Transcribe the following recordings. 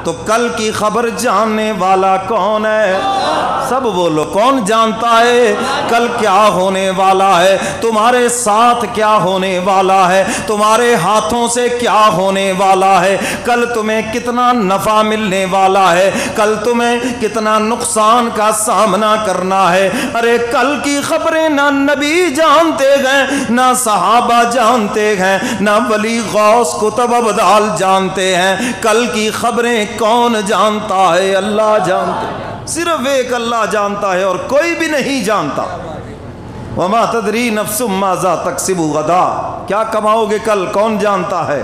تو کل کی خبر جاننے والا کون ہے؟ سب بولو، کون جانتا ہے کل کیا ہونے والا ہے؟ تمہارے ساتھ کیا ہونے والا ہے؟ تمہارے ہاتھوں سے کیا ہونے والا ہے؟ کل تمہیں کتنا نفع ملنے والا ہے؟ کل تمہیں کتنا نقصان کا سامنا کرنا ہے؟ ارے کل کی خبریں نہ نبی جانتے ہیں، نہ صحابہ جانتے ہیں، نہ ولی غوث کتب ابدال جانتے ہیں۔ کل کی خبریں کون جانتا ہے؟ اللہ جانتے ہیں، صرف ایک اللہ جانتا ہے اور کوئی بھی نہیں جانتا۔ وما تدری نفس ماذا تکسب غدا، کیا کماؤ گے کل کون جانتا ہے؟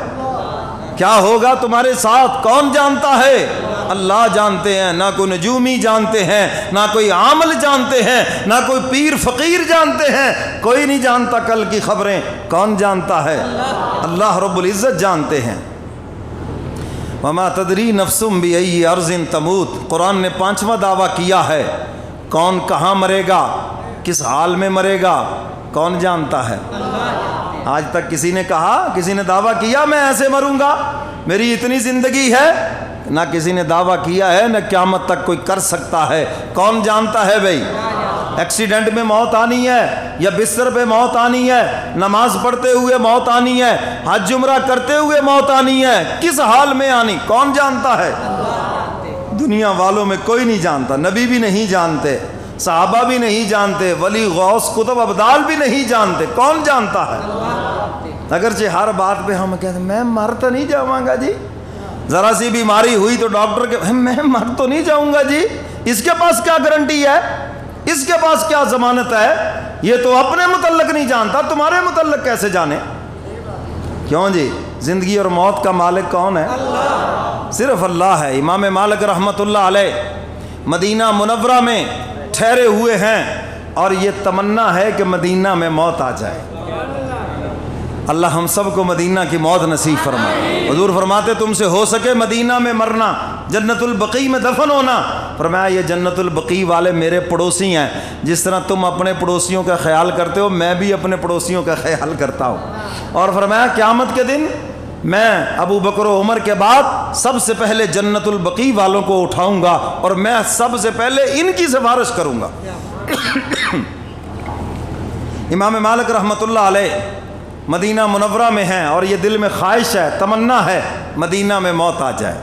کیا ہوگا تمہارے ساتھ کون جانتا ہے؟ اللہ جانتے ہیں۔ نہ کوئی نجومی جانتے ہیں، نہ کوئی عامل جانتے ہیں، نہ کوئی پیر فقیر جانتے ہیں، کوئی نہیں جانتا کل کی خبریں۔ کون جانتا ہے؟ اللہ رب العزت جانتے ہیں۔ وما تدری نفس بأی ارض تموت، قرآن نے 5واں دعویٰ کیا ہے۔ کون کہاں مرے گا، کس حال میں مرے گا، کون جانتا ہے؟ آج تک کسی نے کہا، کسی نے دعویٰ کیا میں ایسے مروں گا، میری اتنی زندگی ہے؟ نہ کسی نے دعویٰ کیا ہے، نہ قیامت تک کوئی کر سکتا ہے۔ کون جانتا ہے بھائی؟ ایکسیڈنٹ میں موت آنی ہے یا بستر پہ موت آنی ہے، نماز پڑھتے ہوئے موت آنی ہے، حج عمرہ کرتے ہوئے موت آنی ہے، کس حال میں آنی کون جانتا ہے؟ دنیا والوں میں کوئی نہیں جانتا، نبی بھی نہیں جانتے، صحابہ بھی نہیں جانتے، ولی غوث کتب ابدال بھی نہیں جانتے، کون جانتا ہے؟ اگرچہ ہر بات پہ ہم کہتے ہیں میں مر تو نہیں جاؤں گا جی، ذرا سی بیماری ہوئی تو ڈاکٹر کے میں مر تو نہیں جاؤں گا جی، اس کے پاس کیا گارنٹی ہے، اس کے پاس کیا ضمانت ہے؟ یہ تو اپنے متعلق نہیں جانتا، تمہارے متعلق کیسے جانے؟ کیوں جی؟ زندگی اور موت کا مالک کون ہے؟ صرف اللہ ہے۔ امام مالک رحمۃ اللہ علیہ مدینہ منورہ میں ٹھہرے ہوئے ہیں اور یہ تمنا ہے کہ مدینہ میں موت آ جائے۔ اللہ ہم سب کو مدینہ کی موت نصیب فرمائے۔ حضور فرماتے تم سے ہو سکے مدینہ میں مرنا، جنت البقیع میں دفن ہونا۔ فرمایا یہ جنت البقیع والے میرے پڑوسی ہیں، جس طرح تم اپنے پڑوسیوں کا خیال کرتے ہو میں بھی اپنے پڑوسیوں کا خیال کرتا ہوں۔ اور فرمایا قیامت کے دن میں ابو بکر و عمر کے بعد سب سے پہلے جنت البقیع والوں کو اٹھاؤں گا اور میں سب سے پہلے ان کی سفارش کروں گا۔ امام مالک رحمۃ اللہ علیہ مدینہ منورہ میں ہیں اور یہ دل میں خواہش ہے، تمنا ہے مدینہ میں موت آ جائے۔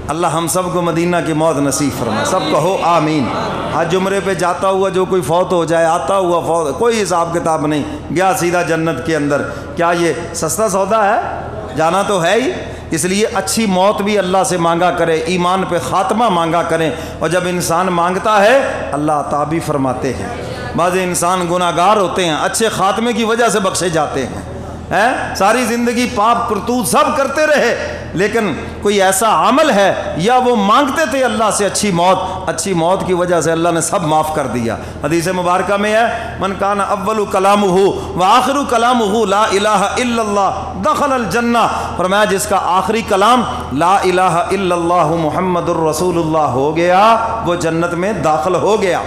اللہ ہم سب کو مدینہ کی موت نصیب فرمائے، سب کہو آمین۔ حج عمرے پہ جاتا ہوا جو کوئی فوت ہو جائے، آتا ہوا فوت، کوئی حساب کتاب نہیں، گیا سیدھا جنت کے اندر۔ کیا یہ سستا سودا ہے؟ جانا تو ہے ہی، اس لیے اچھی موت بھی اللہ سے مانگا کرے، ایمان پہ خاتمہ مانگا کریں، اور جب انسان مانگتا ہے اللہ عطا بھی فرماتے ہیں۔ بعض انسان گناہگار ہوتے ہیں، اچھے خاتمے کی وجہ سے بخشے جاتے ہیں، ساری زندگی پاپ کرتوت سب کرتے رہے، لیکن کوئی ایسا عمل ہے یا وہ مانگتے تھے اللہ سے اچھی موت کی وجہ سے اللہ نے سب معاف کر دیا۔ حدیث مبارکہ میں ہے من کان اول کلامہ وآخر کلامہ لا الہ الا اللہ دخل الجنہ، فرمایا جس کا آخری کلام لا الہ الا اللہ محمد الرسول اللہ ہو گیا وہ جنت میں داخل ہو گیا۔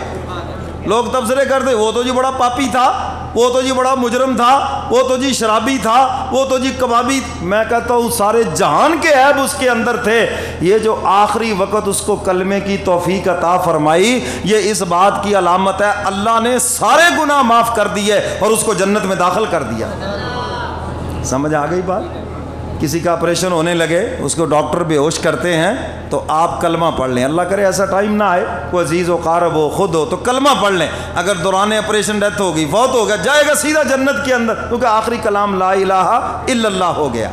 لوگ تبصرے کرتے وہ تو جی بڑا پاپی تھا، وہ تو جی بڑا مجرم تھا، وہ تو جی شرابی تھا، وہ تو جی کبابی۔ میں کہتا ہوں سارے جہان کے عیب اس کے اندر تھے، یہ جو آخری وقت اس کو کلمے کی توفیق عطا فرمائی یہ اس بات کی علامت ہے اللہ نے سارے گناہ معاف کر دیے اور اس کو جنت میں داخل کر دیا۔ سمجھ آ گئی بات؟ کسی کا آپریشن ہونے لگے، اس کو ڈاکٹر بے ہوش کرتے ہیں تو آپ کلمہ پڑھ لیں، اللہ کرے ایسا ٹائم نہ آئے، کوئی عزیز و قارب ہو خود ہو تو کلمہ پڑھ لیں، اگر دوران آپریشن ڈیتھ ہوگی فوت ہو گیا جائے گا سیدھا جنت کے اندر، کیونکہ آخری کلام لا الہ الا اللہ ہو گیا۔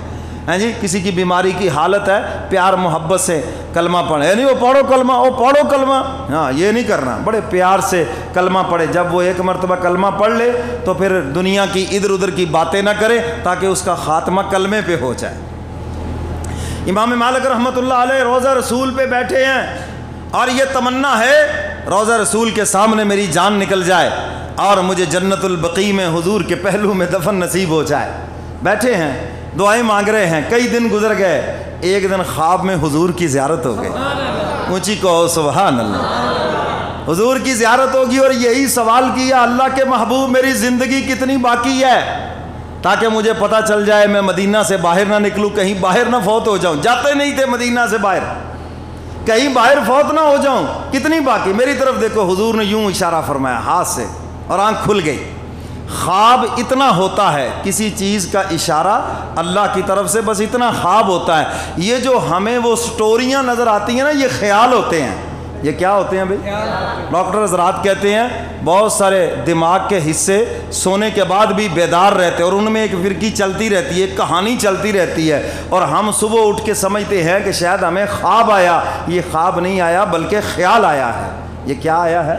ہیں جی کسی کی بیماری کی حالت ہے، پیار محبت سے کلمہ پڑھے، نہیں وہ پڑھو کلمہ، وہ پڑھو کلمہ، ہاں یہ نہیں کرنا، بڑے پیار سے کلمہ پڑھے۔ جب وہ ایک مرتبہ کلمہ پڑھ لے تو پھر دنیا کی ادھر ادھر کی باتیں نہ کرے تاکہ اس کا خاتمہ کلمے پہ ہو جائے۔ امام مالک رحمۃ اللہ علیہ روضہ رسول پہ بیٹھے ہیں اور یہ تمنا ہے روضہ رسول کے سامنے میری جان نکل جائے اور مجھے جنت البقیع میں حضور کے پہلو میں دفن نصیب ہو جائے۔ بیٹھے ہیں دعائیں مانگ رہے ہیں، کئی دن گزر گئے، ایک دن خواب میں حضور کی زیارت ہو گئی، اونچی کہو سبحان اللہ، حضور کی زیارت ہوگی اور یہی سوال کیا اللہ کے محبوب میری زندگی کتنی باقی ہے تاکہ مجھے پتہ چل جائے میں مدینہ سے باہر نہ نکلوں، کہیں باہر نہ فوت ہو جاؤں۔ جاتے نہیں تھے مدینہ سے باہر، کہیں باہر فوت نہ ہو جاؤں، کتنی باقی، میری طرف دیکھو۔ حضور نے یوں اشارہ فرمایا ہاتھ سے اور آنکھ کھل گئی۔ خواب اتنا ہوتا ہے، کسی چیز کا اشارہ اللہ کی طرف سے بس اتنا خواب ہوتا ہے۔ یہ جو ہمیں وہ سٹوریاں نظر آتی ہیں نا، یہ خیال ہوتے ہیں۔ یہ کیا ہوتے ہیں بھائی؟ ڈاکٹر حضرات کہتے ہیں بہت سارے دماغ کے حصے سونے کے بعد بھی بیدار رہتے ہیں اور ان میں ایک فرقی چلتی رہتی ہے، ایک کہانی چلتی رہتی ہے، اور ہم صبح اٹھ کے سمجھتے ہیں کہ شاید ہمیں خواب آیا۔ یہ خواب نہیں آیا بلکہ خیال آیا ہے۔ یہ کیا آیا ہے؟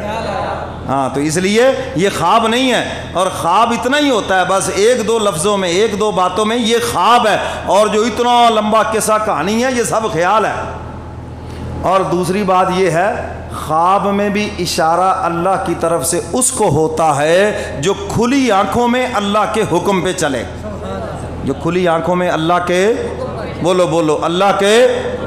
ہاں، تو اس لیے یہ خواب نہیں ہے، اور خواب اتنا ہی ہوتا ہے بس ایک دو لفظوں میں، ایک دو باتوں میں یہ خواب ہے، اور جو اتنا لمبا قصہ کہانی ہے یہ سب خیال ہے۔ اور دوسری بات یہ ہے، خواب میں بھی اشارہ اللہ کی طرف سے اس کو ہوتا ہے جو کھلی آنکھوں میں اللہ کے حکم پہ چلے، جو کھلی آنکھوں میں اللہ کے بولو اللہ کے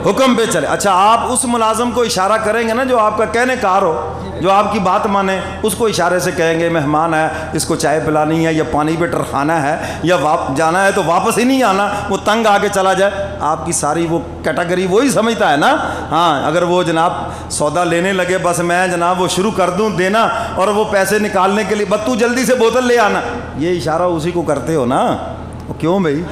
حکم پہ چلے۔ اچھا، آپ اس ملازم کو اشارہ کریں گے نا جو آپ کا کہنے کار ہو، جو آپ کی بات مانے، اس کو اشارے سے کہیں گے مہمان ہے، اس کو چائے پلانی ہے یا پانی پہ ٹرخانا ہے یا جانا ہے تو واپس ہی نہیں آنا، وہ تنگ آ کے چلا جائے، آپ کی ساری وہ کیٹیگری وہی سمجھتا ہے نا۔ ہاں، اگر وہ جناب سودا لینے لگے، بس میں جناب وہ شروع کر دوں دینا، اور وہ پیسے نکالنے کے لیے بس تو جلدی سے بوتل لے آنا، یہ اشارہ اسی کو کرتے ہو نا۔ کیوں بھائی؟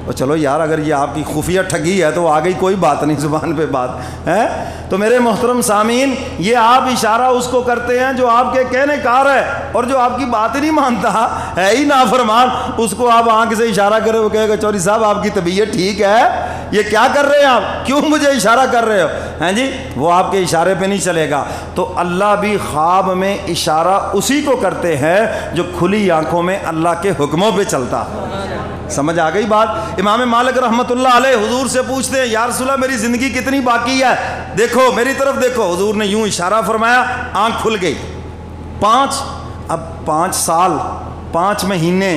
اور چلو یار، اگر یہ آپ کی خفیہ ٹھگی ہے تو آ گئی، کوئی بات نہیں، زبان پہ بات ہے۔ تو میرے محترم سامعین، یہ آپ اشارہ اس کو کرتے ہیں جو آپ کے کہنے کار ہے، اور جو آپ کی بات ہی نہیں مانتا ہے ہی نافرمان، اس کو آپ آنکھ سے اشارہ کرے، وہ کہے گا چوری صاحب آپ کی طبیعت ٹھیک ہے؟ یہ کیا کر رہے ہیں آپ؟ کیوں مجھے اشارہ کر رہے ہو؟ ہیں جی، وہ آپ کے اشارے پہ نہیں چلے گا۔ تو اللہ بھی خواب میں اشارہ اسی کو کرتے ہیں جو کھلی آنکھوں میں اللہ کے حکموں پہ چلتا ہے۔ سمجھ آ گئی بات؟ امام مالک رحمۃ اللہ علیہ حضور سے پوچھتے ہیں یا رسول اللہ میری زندگی کتنی باقی ہے؟ دیکھو میری طرف دیکھو۔ حضور نے یوں اشارہ فرمایا، آنکھ کھل گئی۔ 5، اب 5 سال، 5 مہینے،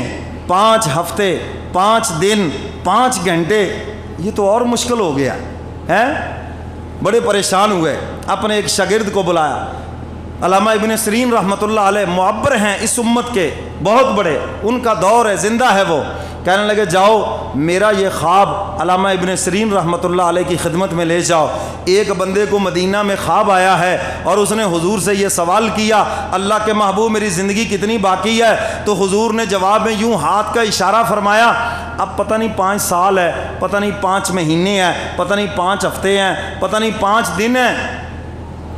5 ہفتے، 5 دن، 5 گھنٹے، یہ تو اور مشکل ہو گیا ہے۔ بڑے پریشان ہوئے، اپنے ایک شاگرد کو بلایا، علامہ ابن سیرین رحمۃ اللہ علیہ، معبر ہیں اس امت کے بہت بڑے، ان کا دور ہے، زندہ ہے وہ۔ کہنے لگے جاؤ میرا یہ خواب علامہ ابن سیرین رحمۃ اللہ علیہ کی خدمت میں لے جاؤ۔ ایک بندے کو مدینہ میں خواب آیا ہے اور اس نے حضور سے یہ سوال کیا، اللہ کے محبوب میری زندگی کتنی باقی ہے؟ تو حضور نے جواب میں یوں ہاتھ کا اشارہ فرمایا، اب پتہ نہیں 5 سال ہے، پتہ نہیں 5 مہینے ہیں، پتہ نہیں 5 ہفتے ہیں، پتہ نہیں 5 دن ہیں۔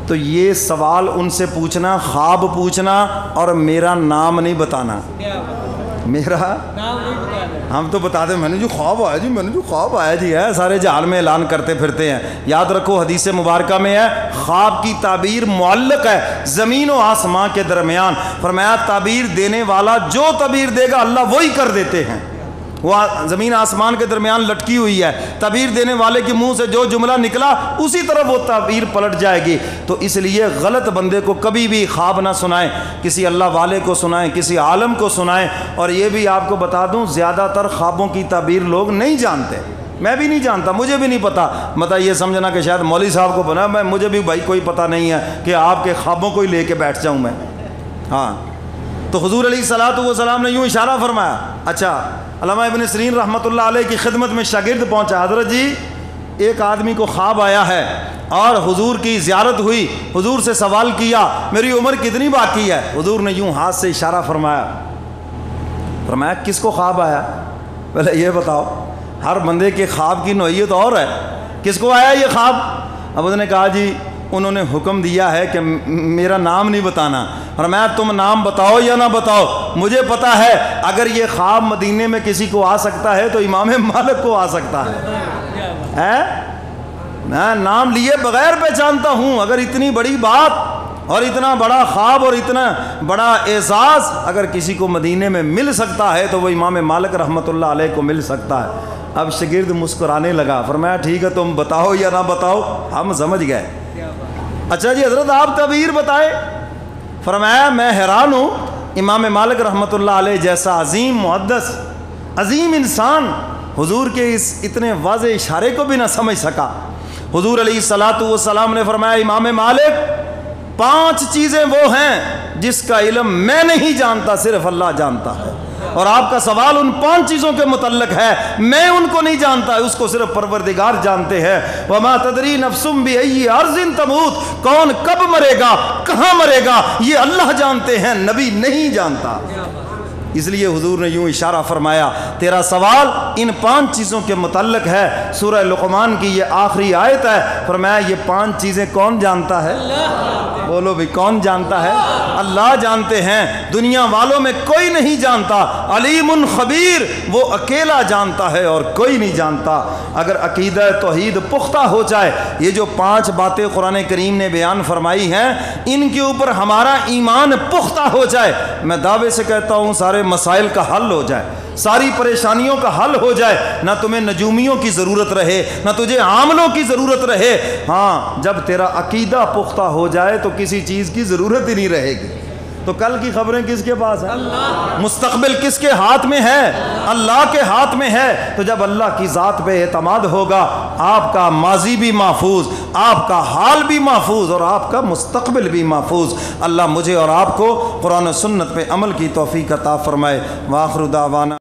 تو یہ سوال ان سے پوچھنا، خواب پوچھنا اور میرا نام نہیں بتانا، میرا ہم تو بتا دیں میں نے جو خواب آیا جی، میں نے جو خواب آیا جی، ہے سارے جہان میں اعلان کرتے پھرتے ہیں۔ یاد رکھو حدیث مبارکہ میں ہے خواب کی تعبیر معلق ہے زمین و آسمان کے درمیان۔ فرمایا تعبیر دینے والا جو تعبیر دے گا اللہ وہی کر دیتے ہیں، وہ زمین آسمان کے درمیان لٹکی ہوئی ہے، تعبیر دینے والے کے منہ سے جو جملہ نکلا اسی طرح وہ تعبیر پلٹ جائے گی۔ تو اس لیے غلط بندے کو کبھی بھی خواب نہ سنائیں، کسی اللہ والے کو سنائیں، کسی عالم کو سنائیں۔ اور یہ بھی آپ کو بتا دوں زیادہ تر خوابوں کی تعبیر لوگ نہیں جانتے، میں بھی نہیں جانتا، مجھے بھی نہیں پتا۔ مطلب یہ سمجھنا کہ شاید مولوی صاحب کو بنا، مجھے بھی بھائی کوئی پتہ نہیں ہے کہ آپ کے خوابوں کو ہی لے کے بیٹھ جاؤں میں۔ ہاں، تو حضور علیہ الصلوۃ والسلام نے یوں اشارہ فرمایا۔ اچھا، علامہ ابن سیرین رحمۃ اللہ علیہ کی خدمت میں شاگرد پہنچا، حضرت جی ایک آدمی کو خواب آیا ہے اور حضور کی زیارت ہوئی، حضور سے سوال کیا میری عمر کتنی باقی ہے؟ حضور نے یوں ہاتھ سے اشارہ فرمایا، فرمایا کس کو خواب آیا؟ پہلے یہ بتاؤ، ہر بندے کے خواب کی نوعیت اور ہے، کس کو آیا یہ خواب؟ اب اس نے کہا جی انہوں نے حکم دیا ہے کہ میرا نام نہیں بتانا۔ فرمایا تم نام بتاؤ یا نہ بتاؤ، مجھے پتا ہے اگر یہ خواب مدینے میں کسی کو آ سکتا ہے تو امام مالک کو آ سکتا ہے۔ میں نام لیے بغیر پہچانتا ہوں، اگر اتنی بڑی بات اور اتنا بڑا خواب اور اتنا بڑا اعزاز اگر کسی کو مدینے میں مل سکتا ہے تو وہ امام مالک رحمۃ اللہ علیہ کو مل سکتا ہے۔ اب شاگرد مسکرانے لگا، فرمایا ٹھیک ہے تم بتاؤ یا نہ بتاؤ، ہم سمجھ گئے۔ اچھا جی حضرت آپ تعبیر بتائے۔ فرمایا میں حیران ہوں، امام مالک رحمۃ اللہ علیہ جیسا عظیم محدث، عظیم انسان حضور کے اس اتنے واضح اشارے کو بھی نہ سمجھ سکا۔ حضور علیہ الصلوۃ والسلام نے فرمایا امام مالک 5 چیزیں وہ ہیں جس کا علم میں نہیں جانتا، صرف اللہ جانتا ہے۔ اور آپ کا سوال ان 5 چیزوں کے متعلق ہے، میں ان کو نہیں جانتا، اس کو صرف پروردگار جانتے ہیں۔ وما تدری نفس بأی ارض تموت، کون کب مرے گا، کہاں مرے گا، یہ اللہ جانتے ہیں، نبی نہیں جانتا۔ اس لیے حضور نے یوں اشارہ فرمایا، تیرا سوال ان 5 چیزوں کے متعلق ہے۔ سورہ لقمان کی یہ آخری آیت ہے، فرمایا یہ 5 چیزیں کون جانتا ہے؟ بولو بھی کون جانتا ہے؟ اللہ جانتے ہیں، دنیا والوں میں کوئی نہیں جانتا۔ علیم خبیر، وہ اکیلا جانتا ہے اور کوئی نہیں جانتا۔ اگر عقیدہ توحید پختہ ہو جائے، یہ جو 5 باتیں قرآن کریم نے بیان فرمائی ہیں، ان کے اوپر ہمارا ایمان پختہ ہو جائے، میں دعوے سے کہتا ہوں سارے مسائل کا حل ہو جائے، ساری پریشانیوں کا حل ہو جائے، نہ تمہیں نجومیوں کی ضرورت رہے، نہ تجھے عاملوں کی ضرورت رہے۔ ہاں، جب تیرا عقیدہ پختہ ہو جائے تو کسی چیز کی ضرورت ہی نہیں رہے گی۔ تو کل کی خبریں کس کے پاس ہیں؟ مستقبل کس کے ہاتھ میں ہے؟ اللہ کے ہاتھ میں ہے۔ تو جب اللہ کی ذات پہ اعتماد ہوگا، آپ کا ماضی بھی محفوظ، آپ کا حال بھی محفوظ اور آپ کا مستقبل بھی محفوظ۔ اللہ مجھے اور آپ کو قرآن و سنت پہ عمل کی توفیق عطا فرمائے۔ وآخر دعوانا